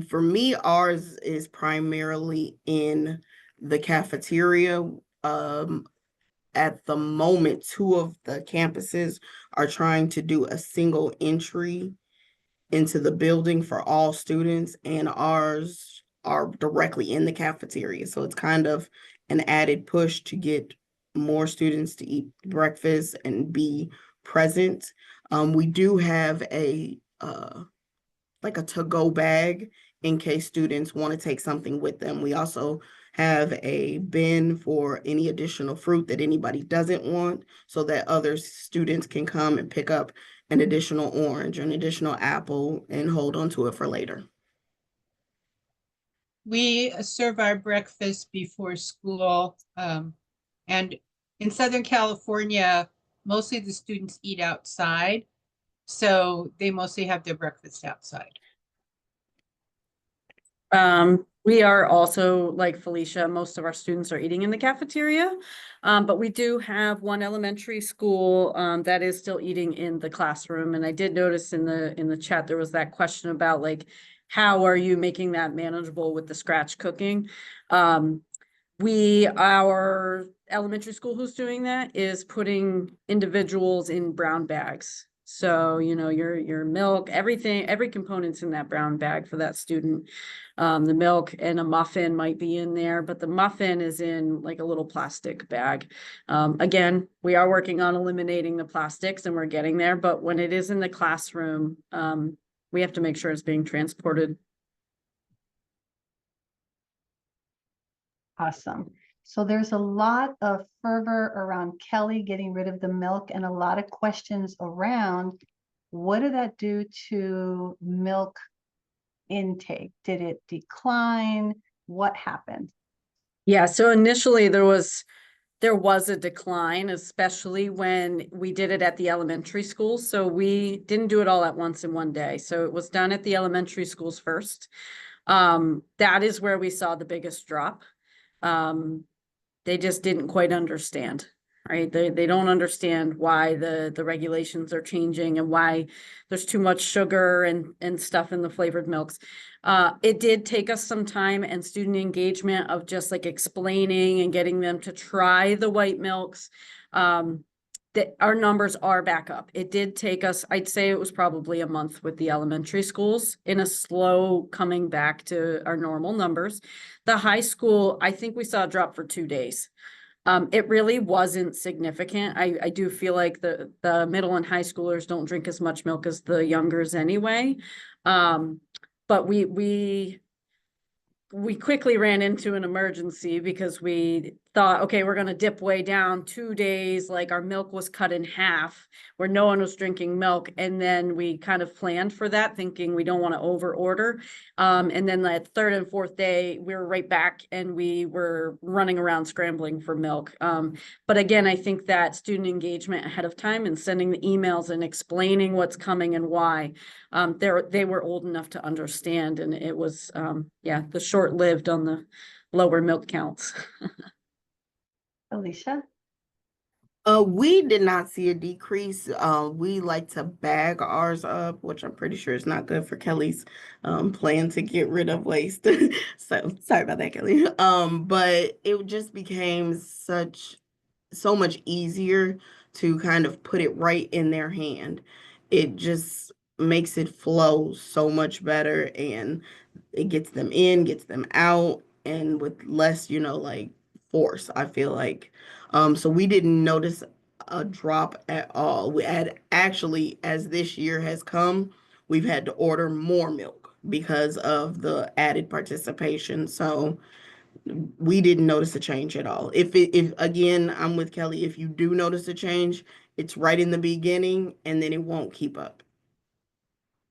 D: For me, ours is primarily in the cafeteria. At the moment, 2 of the campuses are trying to do a single entry into the building for all students, and ours are directly in the cafeteria. So it's kind of an added push to get more students to eat breakfast and be present. We do have a like a to-go bag in case students want to take something with them. We also have a bin for any additional fruit that anybody doesn't want, so that other students can come and pick up an additional orange or an additional apple and hold on to it for later.
B: We serve our breakfast before school. And in Southern California, mostly the students eat outside. So they mostly have their breakfast outside.
C: We are also, like Felicia, most of our students are eating in the cafeteria. But we do have one elementary school that is still eating in the classroom. And I did notice in the chat there was that question about, like, how are you making that manageable with the scratch cooking? Our elementary school who's doing that is putting individuals in brown bags. So, you know, your milk, everything, every component's in that brown bag for that student. The milk and a muffin might be in there, but the muffin is in like a little plastic bag. Again, we are working on eliminating the plastics and we're getting there, but when it is in the classroom, we have to make sure it's being transported.
A: Awesome. So there's a lot of fervor around Kelly getting rid of the milk, and a lot of questions around, what did that do to milk intake? Did it decline? What happened?
C: Yeah, so initially there was a decline, especially when we did it at the elementary schools. So we didn't do it all at once in one day. So it was done at the elementary schools first. That is where we saw the biggest drop. They just didn't quite understand, right? They don't understand why the regulations are changing and why there's too much sugar and stuff in the flavored milks. It did take us some time and student engagement of just like explaining and getting them to try the white milks. That our numbers are back up. It did take us, I'd say it was probably a month with the elementary schools in a slow coming back to our normal numbers. The high school, I think we saw a drop for 2 days. It really wasn't significant. I do feel like the middle and high schoolers don't drink as much milk as the youngers anyway. But we quickly ran into an emergency because we thought, okay, we're going to dip way down 2 days. Like our milk was cut in half where no one was drinking milk. And then we kind of planned for that, thinking we don't want to over order. And then the 3rd and 4th day, we were right back and we were running around scrambling for milk. But again, I think that student engagement ahead of time and sending the emails and explaining what's coming and why, they were old enough to understand. And it was, the short-lived on the lower milk counts.
A: Alicia?
D: We did not see a decrease. We like to bag ours up, which I'm pretty sure is not good for Kelly's plan to get rid of waste. So sorry about that, Kelly. But it just became so much easier to kind of put it right in their hand. It just makes it flow so much better, and it gets them in, gets them out, and with less, like force, I feel like. So we didn't notice a drop at all. We had actually, as this year has come, we've had to order more milk because of the added participation. So we didn't notice a change at all. If again, I'm with Kelly, if you do notice a change, it's right in the beginning and then it won't keep up.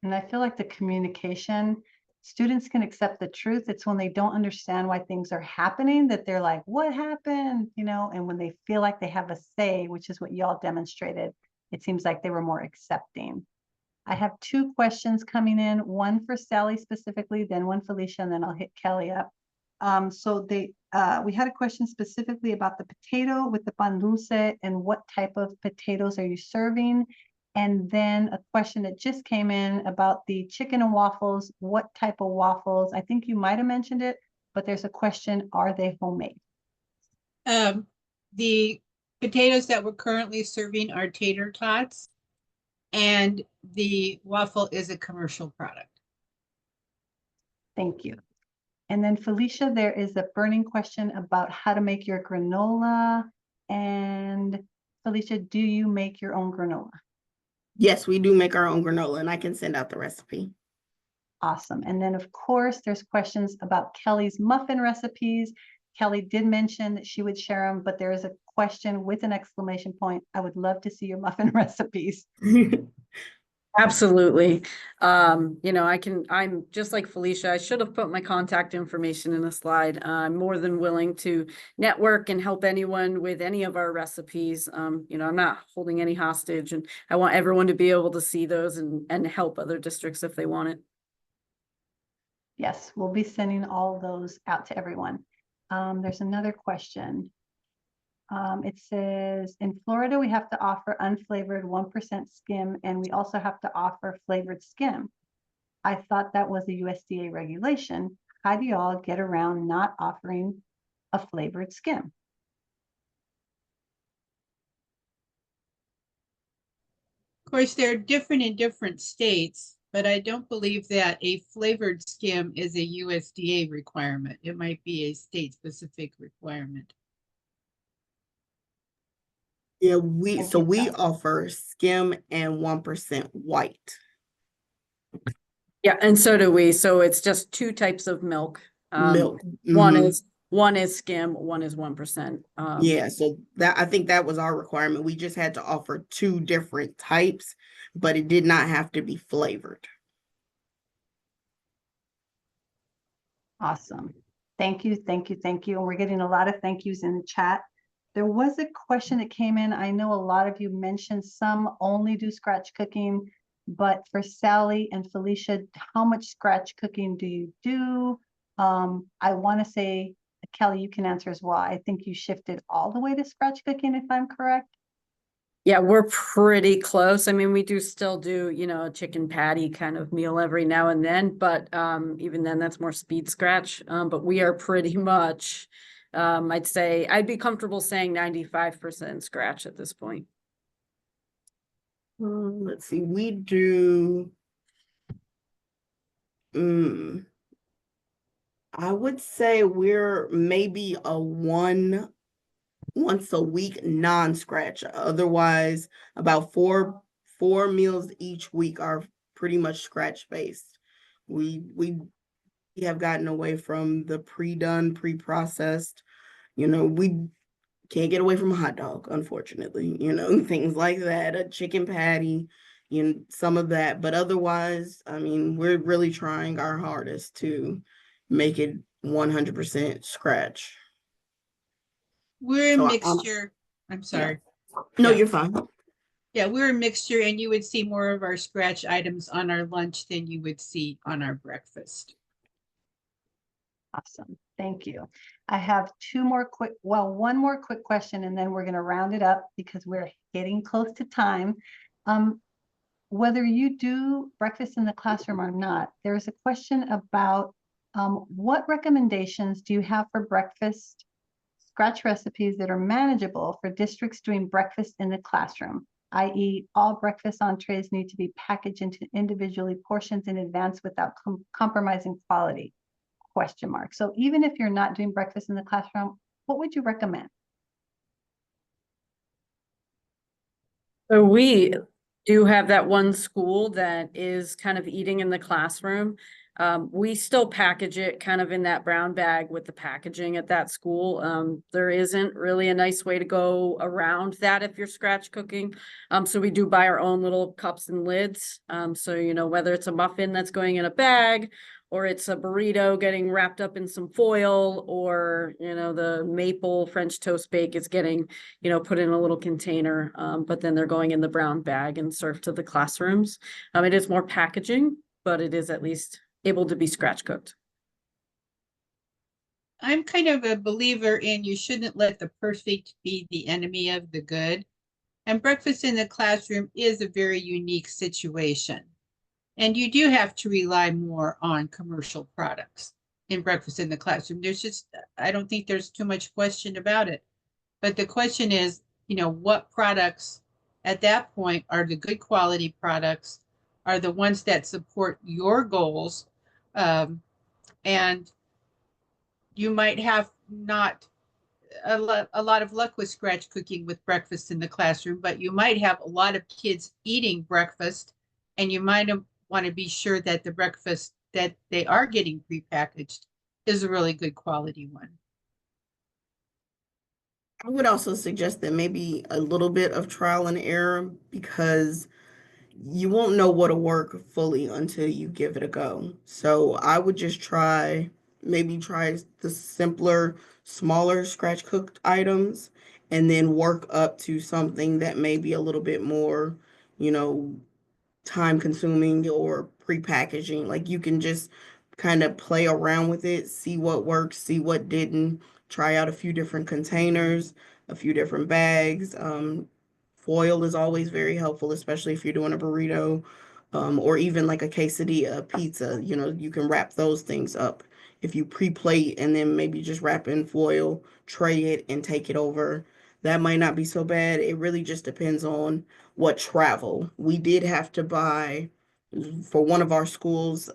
A: And I feel like the communication, students can accept the truth. It's when they don't understand why things are happening that they're like, what happened? You know, and when they feel like they have a say, which is what y'all demonstrated, it seems like they were more accepting. I have two questions coming in, one for Sally specifically, then one Felicia, and then I'll hit Kelly up. We had a question specifically about the potato with the pan dulce and what type of potatoes are you serving? And then a question that just came in about the chicken and waffles, what type of waffles? I think you might have mentioned it, but there's a question, are they homemade?
B: The potatoes that we're currently serving are tater tots, and the waffle is a commercial product.
A: Thank you. And then Felicia, there is a burning question about how to make your granola. And Felicia, do you make your own granola?
D: Yes, we do make our own granola, and I can send out the recipe.
A: Awesome. And then of course, there's questions about Kelly's muffin recipes. Kelly did mention that she would share them, but there is a question with an exclamation point. I would love to see your muffin recipes.
C: Absolutely. I'm just like Felicia, I should have put my contact information in a slide. I'm more than willing to network and help anyone with any of our recipes. I'm not holding any hostage, and I want everyone to be able to see those and help other districts if they want it.
A: Yes, we'll be sending all those out to everyone. There's another question. It says, in Florida, we have to offer unflavored 1% skim, and we also have to offer flavored skim. I thought that was a USDA regulation. How do y'all get around not offering a flavored skim?
B: Of course, they're different in different states, but I don't believe that a flavored skim is a USDA requirement. It might be a state-specific requirement.
D: Yeah, we
A: Thank you, Kelly.
D: offer skim and 1% white.
C: Yeah, and so do we. So it's just two types of milk.
D: Milk.
C: One
D: Mhm.
C: is skim, one is 1%.
D: Yeah, so I think that was our requirement. We just had to offer two different types, but it did not have to be flavored.
A: Awesome. Thank you, thank you, thank you. And we're getting a lot of thank yous in the chat. There was a question that came in. I know a lot of you mentioned some only do scratch cooking, but for Sally and Felicia, how much scratch cooking do you do? I want to say, Kelly, you can answer as well. I think you shifted all the way to scratch cooking, if I'm correct.
C: Yeah, we're pretty close. I mean, we do still do, a chicken patty kind of meal every now and then, but even then that's more speed scratch. But we are pretty much, I'd be comfortable saying 95% scratch at this point.
D: Let's see, we do, I would say we're maybe a once a week non-scratch. Otherwise, about four meals each week are pretty much scratch based. We have gotten away from the pre-done, pre-processed. We can't get away from a hot dog, unfortunately, things like that, a chicken patty, some of that. But otherwise, I mean, we're really trying our hardest to make it 100% scratch.
B: We're a
D: So
B: mixture. I'm sorry.
D: No,
B: Yeah.
D: you're fine.
B: Yeah, we're a mixture, and you would see more of our scratch items on our lunch than you would see on our breakfast.
A: Awesome. Thank you. I have one more quick question, and then we're going to round it up because we're getting close to time. Whether you do breakfast in the classroom or not, there's a question about what recommendations do you have for breakfast scratch recipes that are manageable for districts doing breakfast in the classroom, i.e. all breakfast entrees need to be packaged into individually portions in advance without compromising quality? ? So even if you're not doing breakfast in the classroom, what would you recommend?
C: So we do have that one school that is kind of eating in the classroom. We still package it kind of in that brown bag with the packaging at that school. There isn't really a nice way to go around that if you're scratch cooking. So we do buy our own little cups and lids. So, you know, whether it's a muffin that's going in a bag, or it's a burrito getting wrapped up in some foil, or, you know, the maple French toast bake is getting, you know, put in a little container, but then they're going in the brown bag and served to the classrooms. It is more packaging, but it is at least able to be scratch cooked.
B: I'm kind of a believer in you shouldn't let the perfect be the enemy of the good. And breakfast in the classroom is a very unique situation. And you do have to rely more on commercial products in breakfast in the classroom. I don't think there's too much question about it. But the question is, you know, what products at that point are the good quality products, are the ones that support your goals. And you might have not a lot of luck with scratch cooking with breakfast in the classroom, but you might have a lot of kids eating breakfast, and you might want to be sure that the breakfast that they are getting prepackaged is a really good quality one.
D: I would also suggest that maybe a little bit of trial and error, because you won't know what'll work fully until you give it a go. So I would just maybe try the simpler, smaller scratch cooked items, and then work up to something that may be a little bit more, you know, time consuming or pre-packaging. Like, you can just kind of play around with it, see what works, see what didn't, try out a few different containers, a few different bags. Foil is always very helpful, especially if you're doing a burrito, or even like a quesadilla, a pizza. You know, you can wrap those things up if you pre-plate and then maybe just wrap in foil, tray it, and take it over. That might not be so bad. It really just depends on what travel. We did have to buy for one of our schools.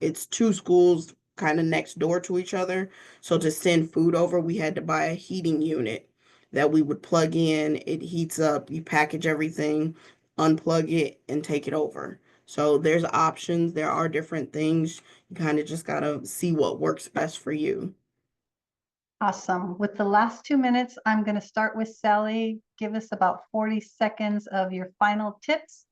D: It's two schools kind of next door to each other. So to send food over, we had to buy a heating unit that we would plug in. It heats up, you package everything, unplug it, and take it over. So there's options. There are different things. You kind of just got to see what works best for you.
A: Awesome. With the last 2 minutes, I'm going to start with Sally. Give us about 40 seconds of your final tips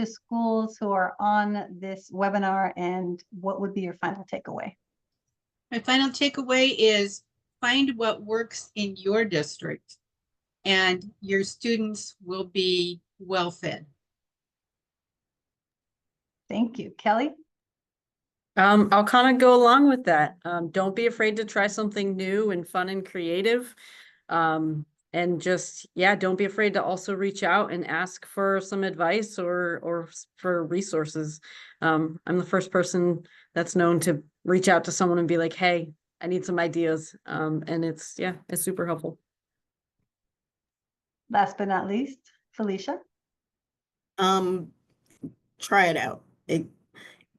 A: to schools who are on this webinar, and what would be your final takeaway?
B: My final takeaway is find what works in your district, and your students will be well fed.
A: Thank you. Kelly?
C: I'll kind of go along with that. Don't be afraid to try something new and fun and creative. And just, yeah, don't be afraid to also reach out and ask for some advice or for resources. I'm the first person that's known to reach out to someone and be like, hey, I need some ideas. And it's super helpful.
A: Last but not least, Felicia?
D: Try it out.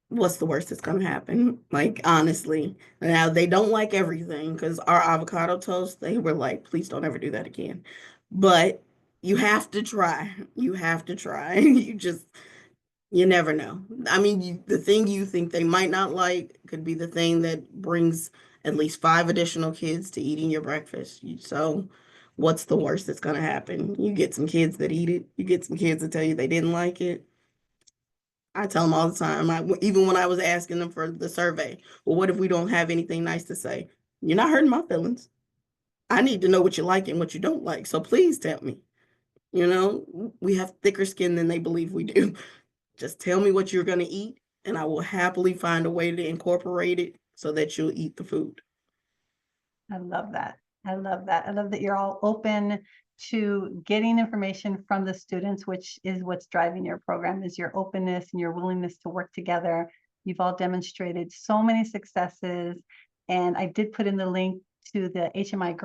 D: What's the worst that's gonna happen? Like, honestly. Now, they don't like everything, because our avocado toast, they were like, please don't ever do that again. But you have to try. You have to try. You never know. I mean, the thing you think they might not like could be the thing that brings at least 5 additional kids to eating your breakfast. So what's the worst that's gonna happen? You get some kids that eat it. You get some kids that tell you they didn't like it. I tell them all the time, even when I was asking them for the survey, well, what if we don't have anything nice to say? You're not hurting my feelings. I need to know what you like and what you don't like. So please tell me. You know, we have thicker skin than they believe we do. Just tell me what you're going to eat, and I will happily find a way to incorporate it so that you'll eat the food.
A: I love that. I love that. I love that you're all open to getting information from the students, which is what's driving your program, is your openness and your willingness to work together. You've all demonstrated so many successes. And I did put in the link to the HMI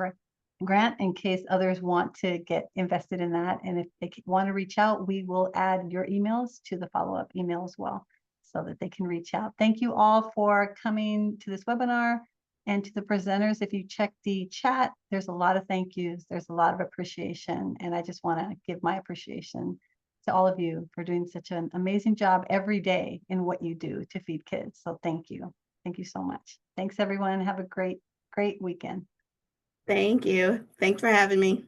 A: grant in case others want to get invested in that. And if they want to reach out, we will add your emails to the follow-up email as well, so that they can reach out. Thank you all for coming to this webinar. And to the presenters, if you check the chat, there's a lot of thank yous. There's a lot of appreciation. And I just want to give my appreciation to all of you for doing such an amazing job every day in what you do to feed kids. So thank you. Thank you so much. Thanks, everyone. Have a great weekend.
D: Thank you. Thanks for having me.